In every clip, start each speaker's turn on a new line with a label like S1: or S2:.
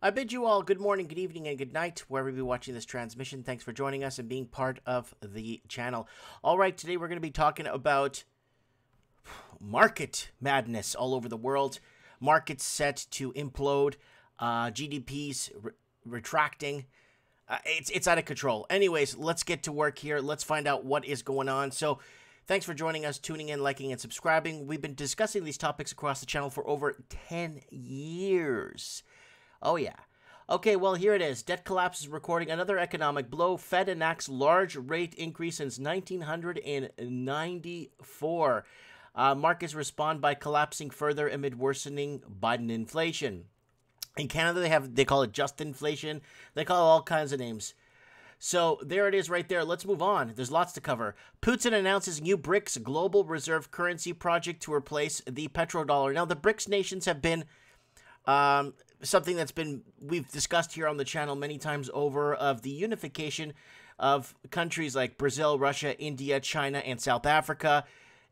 S1: I bid you all good morning, good evening, and good night, wherever you be watching this transmission. Thanks for joining us and being part of the channel. All right, today we're going to be talking about market madness all over the world. Markets set to implode, GDP's retracting. It's out of control. Anyways, let's get to work here. Let's find out what is going on. So, thanks for joining us, tuning in, liking, and subscribing. We've been discussing these topics across the channel for over 10 years. Oh, yeah. Okay, well, here it is. Debt collapse is recording another economic blow. Fed enacts large rate increase since 1994. Markets respond by collapsing further amid worsening Biden inflation. In Canada, they call it just inflation. They call it all kinds of names. So there it is right there. Let's move on. There's lots to cover. Putin announces new BRICS global reserve currency project to replace the petrodollar. Now, the BRICS nations have been something we've discussed here on the channel many times over, of the unification of countries like Brazil, Russia, India, China, and South Africa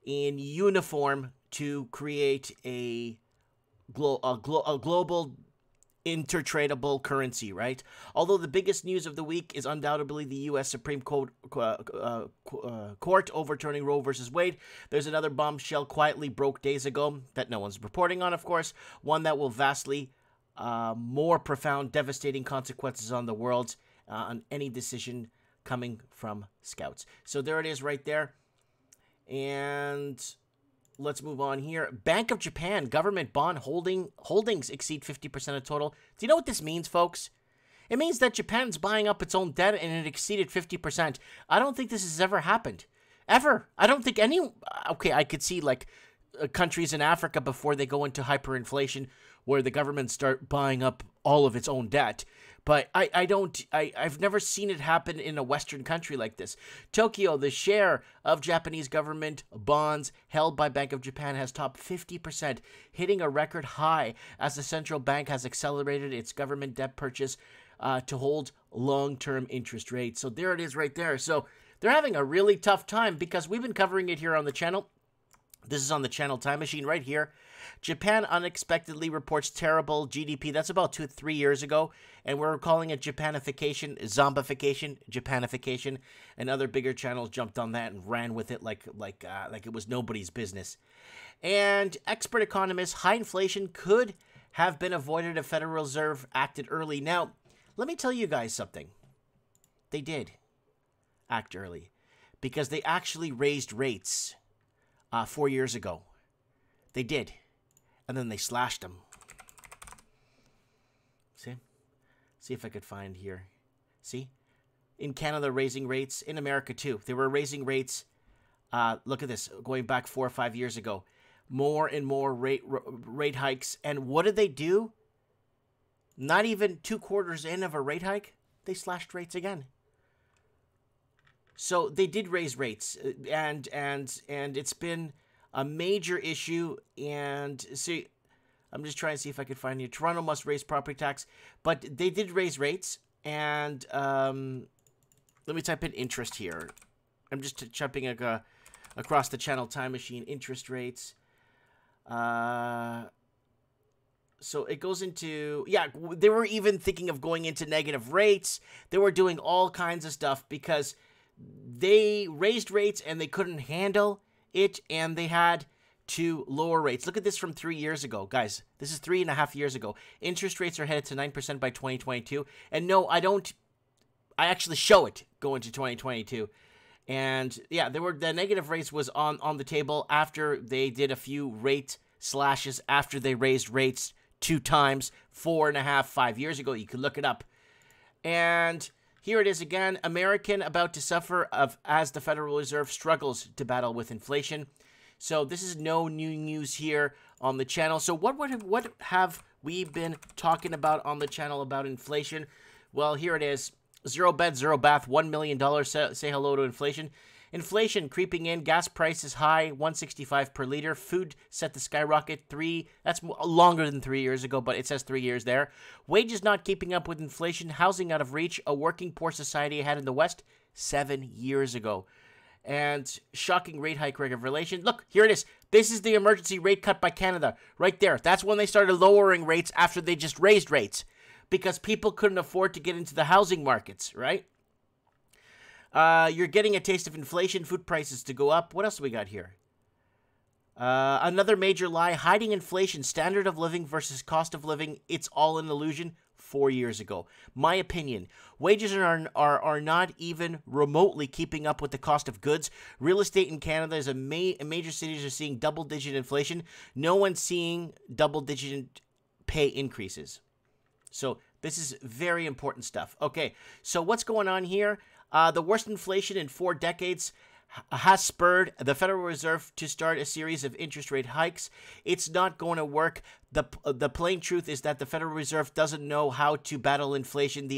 S1: in uniform to create a global intertradable currency, right? Although the biggest news of the week is undoubtedly the U.S. Supreme Court overturning Roe versus Wade. There's another bombshell quietly broke days ago that no one's reporting on, of course, one that will vastly more profound, devastating consequences on the world, on any decision coming from scouts. So there it is right there. And let's move on here. Bank of Japan government bond holdings exceed 50% of total. Do you know what this means, folks? It means that Japan's buying up its own debt and it exceeded 50%. I don't think this has ever happened. Ever. I don't think any... Okay, I could see, like, countries in Africa before they go into hyperinflation where the government start buying up all of its own debt. But I've never seen it happen in a Western country like this. Tokyo, the share of Japanese government bonds held by Bank of Japan has topped 50%, hitting a record high as the central bank has accelerated its government debt purchase to hold long-term interest rates. So there it is right there. So they're having a really tough time because we've been covering it here on the channel. This is on the channel Time Machine right here. Japan unexpectedly reports terrible GDP. That's about 2-3 years ago. And we're calling it Japanification, zombification, Japanification. And other bigger channels jumped on that and ran with it like it was nobody's business. And expert economists, high inflation could have been avoided if Federal Reserve acted early. Now, let me tell you guys something. They did act early because they actually raised rates 4 years ago. They did. And then they slashed them. See? See if I could find here. See? In Canada, raising rates. In America, too. They were raising rates. Look at this. Going back 4 or 5 years ago. More and more rate hikes. And what did they do? Not even 2 quarters in of a rate hike. They slashed rates again. So they did raise rates. And it's been a major issue. And see, I'm just trying to see if I could find you. Toronto must raise property tax, but they did raise rates. And let me type in interest here. I'm just jumping across the channel Time Machine. Interest rates. So it goes into, yeah, they were even thinking of going into negative rates. They were doing all kinds of stuff because they raised rates and they couldn't handle it, and they had to lower rates. Look at this from 3 years ago. Guys, this is 3.5 years ago. Interest rates are headed to 9% by 2022. And no, I actually show it going to 2022. And yeah, the negative rates was on the table after they did a few rate slashes after they raised rates 2 times, 4.5, 5 years ago. You can look it up. And here it is again. American about to suffer as the Federal Reserve struggles to battle with inflation. So this is no new news here on the channel. So what have we been talking about on the channel about inflation? Well, here it is. Zero bed, zero bath, $1 million. Say hello to inflation. Inflation creeping in. Gas prices high, $1.65 per liter. Food set to skyrocket. That's longer than 3 years ago, but it says 3 years there. Wages not keeping up with inflation. Housing out of reach. A working poor society had in the West 7 years ago. And shocking rate hike regulation. Look, here it is. This is the emergency rate cut by Canada. Right there. That's when they started lowering rates after they just raised rates. because people couldn't afford to get into the housing markets, right? You're getting a taste of inflation, food prices to go up. What else do we got here? Another major lie, hiding inflation, standard of living versus cost of living. It's all an illusion. 4 years ago. My opinion, wages are not even remotely keeping up with the cost of goods. Real estate in Canada is major cities are seeing double-digit inflation. No one's seeing double-digit pay increases. So this is very important stuff. Okay, so what's going on here? The worst inflation in 4 decades has spurred the Federal Reserve to start a series of interest rate hikes. It's not going to work. The plain truth is that the Federal Reserve doesn't know how to battle inflation,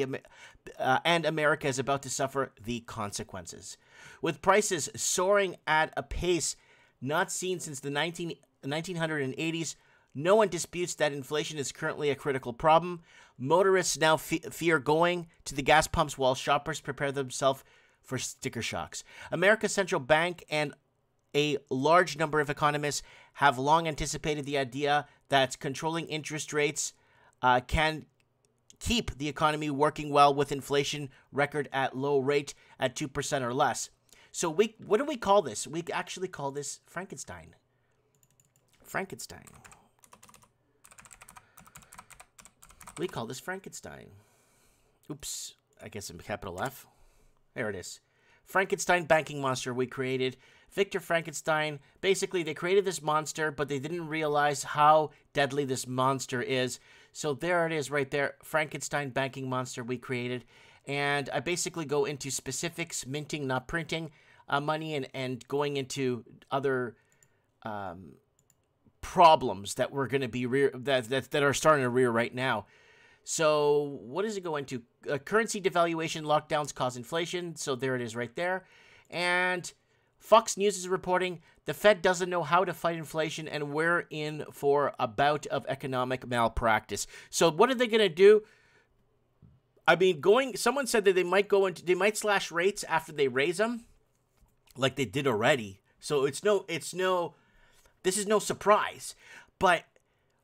S1: and America is about to suffer the consequences. With prices soaring at a pace not seen since the 1980s, no one disputes that inflation is currently a critical problem. Motorists now fear going to the gas pumps while shoppers prepare themselves for sticker shocks. America's central bank and a large number of economists have long anticipated the idea that controlling interest rates can keep the economy working well with inflation record at low rate at 2% or less. So what do we call this? We actually call this Frankenstein. Frankenstein. We call this Frankenstein. Oops, I guess in capital F. There it is. Frankenstein banking monster we created. Victor Frankenstein, basically they created this monster, but they didn't realize how deadly this monster is. So there it is right there. Frankenstein banking monster we created. And I basically go into specifics, minting, not printing money, and going into other problems that we're going to be that are starting to rear right now. So what does it go into? Currency devaluation, lockdowns cause inflation. So there it is right there. And Fox News is reporting the Fed doesn't know how to fight inflation and we're in for a bout of economic malpractice. So what are they going to do? I mean, someone said that they might slash rates after they raise them, like they did already. So this is no surprise. But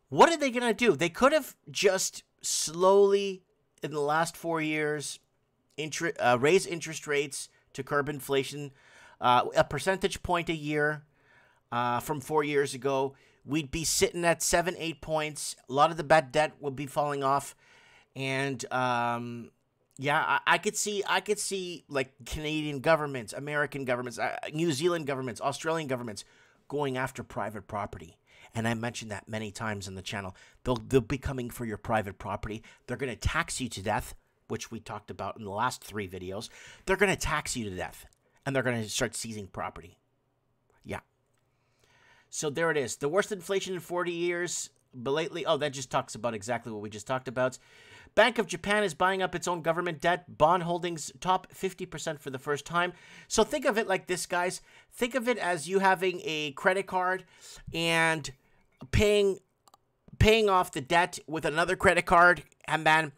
S1: what are they going to do? They could have just slowly, in the last 4 years, raise interest rates to curb inflation, a percentage point a year from 4 years ago. We'd be sitting at 7-8 points. A lot of the bad debt would be falling off. And I could see like Canadian governments, American governments, New Zealand governments, Australian governments going after private property. And I mentioned that many times on the channel. They'll be coming for your private property. They're going to tax you to death, which we talked about in the last 3 videos. They're going to tax you to death, and they're going to start seizing property. Yeah. So there it is. The worst inflation in 40 years. But lately, that just talks about exactly what we just talked about. Bank of Japan is buying up its own government debt. Bond holdings top 50% for the first time. So think of it like this, guys. Think of it as you having a credit card and paying off the debt with another credit card, and then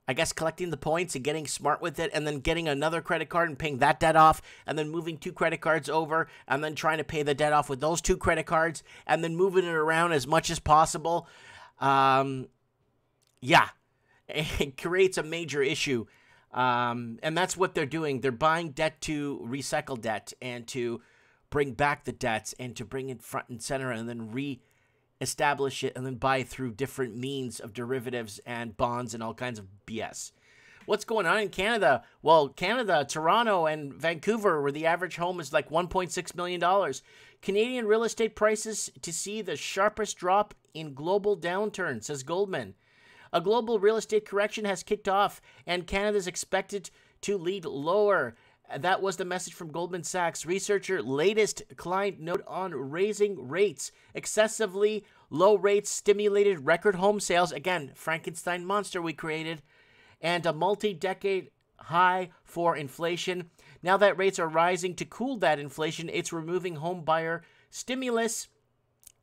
S1: I guess collecting the points and getting smart with it, and then getting another credit card and paying that debt off, and then moving 2 credit cards over, and then trying to pay the debt off with those 2 credit cards, and then moving it around as much as possible. It creates a major issue. And that's what they're doing. They're buying debt to recycle debt and to bring back the debts and to bring it front and center and then re-establish it and then buy through different means of derivatives and bonds and all kinds of BS. What's going on in Canada? Well, Canada, Toronto, and Vancouver, where the average home is like $1.6 million. Canadian real estate prices to see the sharpest drop in global downturn, says Goldman. A global real estate correction has kicked off, and Canada is expected to lead lower. That was the message from Goldman Sachs. Researcher latest client note on raising rates. Excessively low rates stimulated record home sales. Again, Frankenstein monster we created. And a multi-decade high for inflation. Now that rates are rising to cool that inflation, it's removing home buyer stimulus.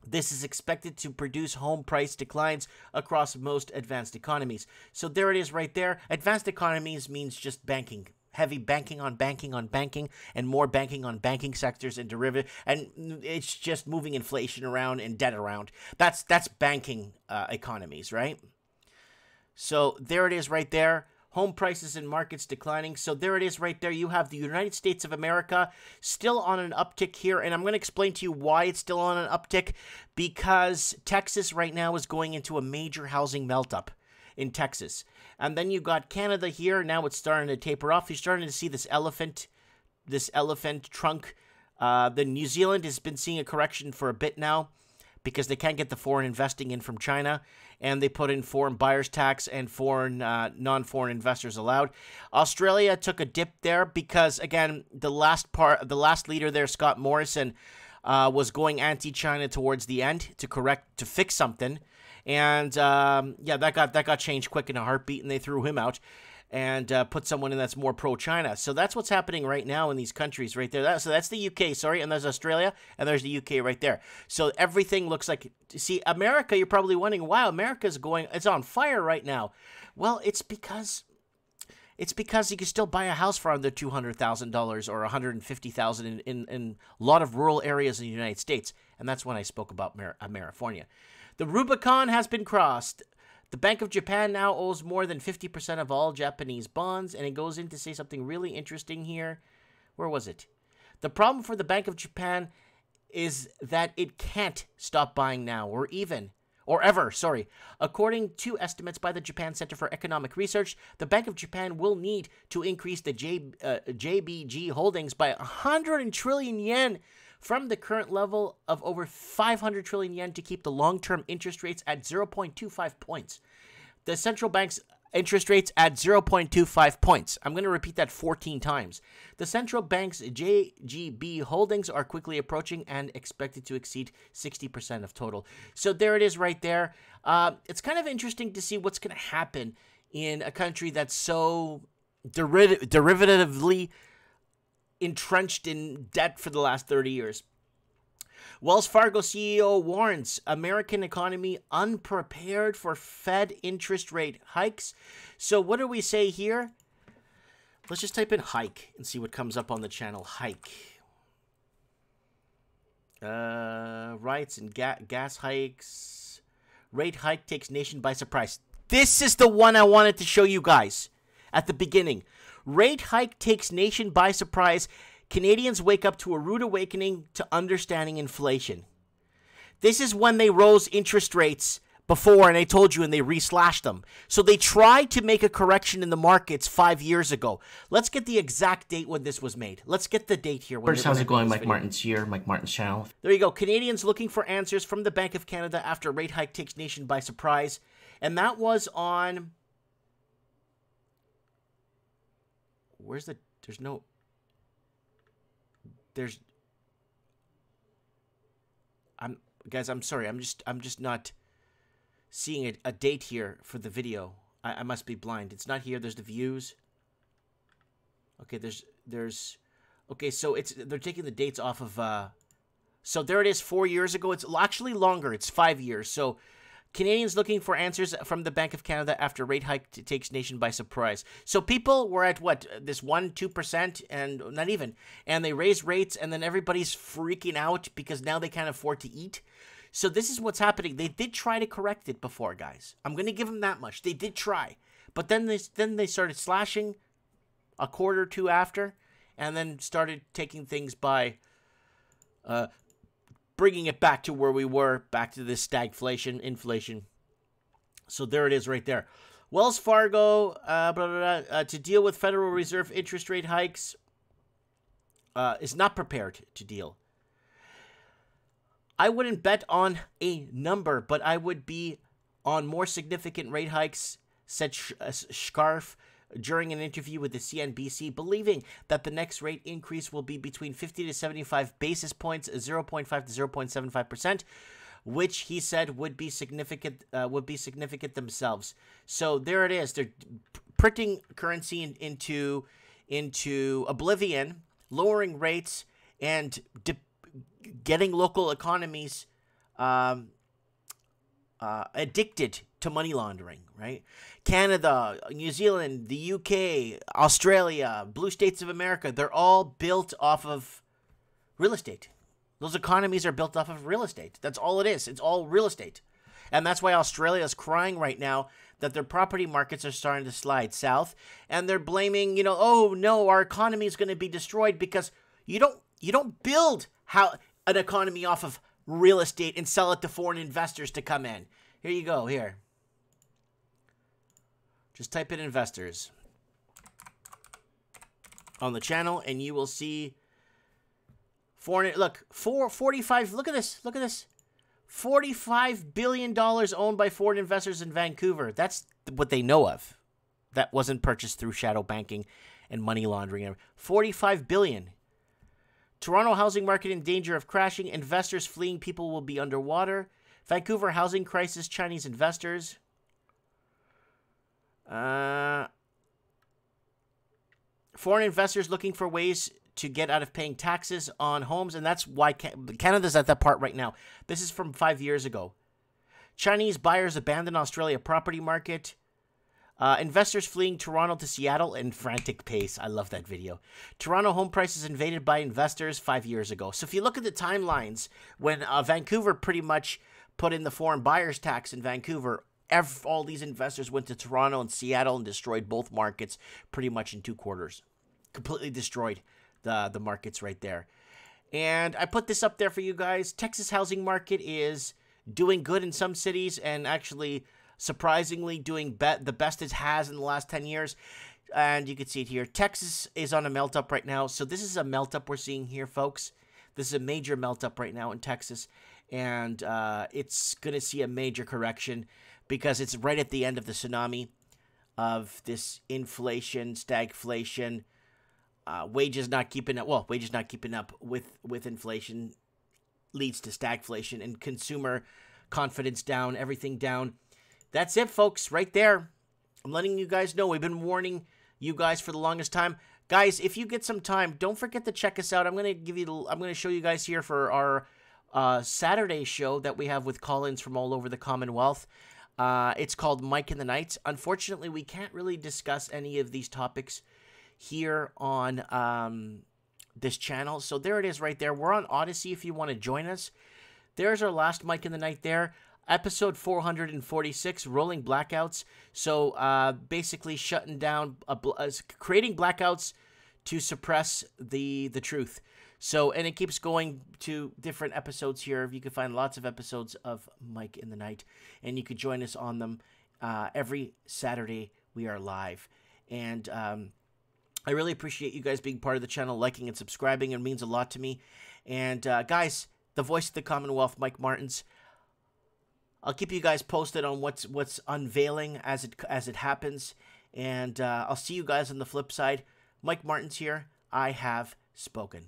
S1: This is expected to produce home price declines across most advanced economies. So there it is right there. Advanced economies means just banking. Heavy banking on banking on banking and more banking on banking sectors and derivative. And it's just moving inflation around and debt around. That's banking economies, right? So there it is right there. Home prices and markets declining. So there it is right there. You have the United States of America still on an uptick here. And I'm going to explain to you why it's still on an uptick. Because Texas right now is going into a major housing melt-up in Texas. And then you got Canada here. Now it's starting to taper off. You're starting to see this elephant trunk. The New Zealand has been seeing a correction for a bit now, because they can't get the foreign investing in from China, and they put in foreign buyers tax and foreign non-foreign investors allowed. Australia took a dip there because, again, the last leader there, Scott Morrison, was going anti-China towards the end to fix something, and yeah, that got changed quick in a heartbeat, and they threw him out and put someone in that's more pro-China. So that's what's happening right now in these countries right there. So that's the UK, sorry, and there's Australia, and there's the UK right there. So everything looks like, see, America, you're probably wondering, wow, America's it's on fire right now. Well, it's because you can still buy a house for under $200,000 or $150,000 in a lot of rural areas in the United States. And that's when I spoke about California. The Rubicon has been crossed. The Bank of Japan now owes more than 50% of all Japanese bonds, and it goes in to say something really interesting here. Where was it? The problem for the Bank of Japan is that it can't stop buying now, or ever. According to estimates by the Japan Center for Economic Research, the Bank of Japan will need to increase the JBG holdings by 100 trillion yen from the current level of over 500 trillion yen to keep the long-term interest rates at 0.25 points. The central bank's interest rates at 0.25 points. I'm going to repeat that 14 times. The central bank's JGB holdings are quickly approaching and expected to exceed 60% of total. So there it is right there. It's kind of interesting to see what's going to happen in a country that's so derivatively entrenched in debt for the last 30 years. Wells Fargo CEO warns American economy unprepared for Fed interest rate hikes. So what do we say here? Let's just type in hike and see what comes up on the channel. Hike. Riots and gas hikes. Rate hike takes nation by surprise. This is the one I wanted to show you guys at the beginning. Rate hike takes nation by surprise. Canadians wake up to a rude awakening to understanding inflation. This is when they rose interest rates before, and I told you, and they re-slashed them. So they tried to make a correction in the markets 5 years ago. Let's get the exact date when this was made. Let's get the date here.
S2: First, how's it going? Mike Martin's here, Mike Martin's channel.
S1: There you go. Canadians looking for answers from the Bank of Canada after rate hike takes nation by surprise. And that was on... Guys, I'm sorry. I'm just not seeing a date here for the video. I must be blind. It's not here. There's the views. Okay, okay, so they're taking the dates off of so there it is 4 years ago. It's actually longer. It's 5 years. So Canadians looking for answers from the Bank of Canada after rate hike takes nation by surprise. So people were at what, this 1-2%, and not even, and they raised rates, and then everybody's freaking out because now they can't afford to eat. So this is what's happening. They did try to correct it before, guys. I'm going to give them that much. They did try, but then they started slashing a quarter or two after, and then started taking things by bringing it back to where we were, back to this stagflation, inflation. So there it is right there. Wells Fargo, to deal with Federal Reserve interest rate hikes, is not prepared to deal. I wouldn't bet on a number, but I would be on more significant rate hikes, said Scarf during an interview with the CNBC, believing that the next rate increase will be between 50 to 75 basis points, 0.5 to 0.75%, which he said would be significant themselves. So there it is. They're printing currency into oblivion, lowering rates, and getting local economies addicted to money laundering, right? Canada, New Zealand, the UK, Australia, blue states of America, they're all built off of real estate. Those economies are built off of real estate. That's all it is. It's all real estate. And that's why Australia is crying right now that their property markets are starting to slide south, and they're blaming, oh no, our economy is going to be destroyed because you don't build an economy off of real estate and sell it to foreign investors to come in. Here you go, here. Just type in investors on the channel and you will see foreign, look, 45, look at this, $45 billion owned by foreign investors in Vancouver. That's what they know of. That wasn't purchased through shadow banking and money laundering. $45 billion. Toronto housing market in danger of crashing. Investors fleeing. People will be underwater. Vancouver housing crisis. Chinese investors. Foreign investors looking for ways to get out of paying taxes on homes, and that's why Canada's at that part right now. This is from 5 years ago. Chinese buyers abandon Australia property market. Investors fleeing Toronto to Seattle in frantic pace. I love that video. Toronto home prices invaded by investors 5 years ago. So if you look at the timelines, when Vancouver pretty much put in the foreign buyers tax in Vancouver, all these investors went to Toronto and Seattle and destroyed both markets pretty much in 2 quarters. Completely destroyed the markets right there. And I put this up there for you guys. Texas housing market is doing good in some cities and actually surprisingly doing the best it has in the last 10 years. And you can see it here. Texas is on a melt up right now. So this is a melt up we're seeing here, folks. This is a major melt up right now in Texas. And it's going to see a major correction because it's right at the end of the tsunami of this inflation, stagflation, wages not keeping up. Well, wages not keeping up with inflation leads to stagflation and consumer confidence down, everything down. That's it, folks, right there. I'm letting you guys know. We've been warning you guys for the longest time. Guys, if you get some time, don't forget to check us out. I'm going to show you guys here for our Saturday show that we have with call-ins from all over the Commonwealth. It's called Mike in the Night. Unfortunately, we can't really discuss any of these topics here on this channel. So there it is right there. We're on Odyssey if you want to join us. There's our last Mike in the Night there. Episode 446, Rolling Blackouts. So basically shutting down, creating blackouts to suppress the truth. So, and it keeps going to different episodes here. You can find lots of episodes of Mike in the Night. And you can join us on them every Saturday. We are live. And I really appreciate you guys being part of the channel, liking and subscribing. It means a lot to me. And guys, the voice of the Commonwealth, Mike Martins. I'll keep you guys posted on what's unveiling as it happens. And I'll see you guys on the flip side. Mike Martins here. I have spoken.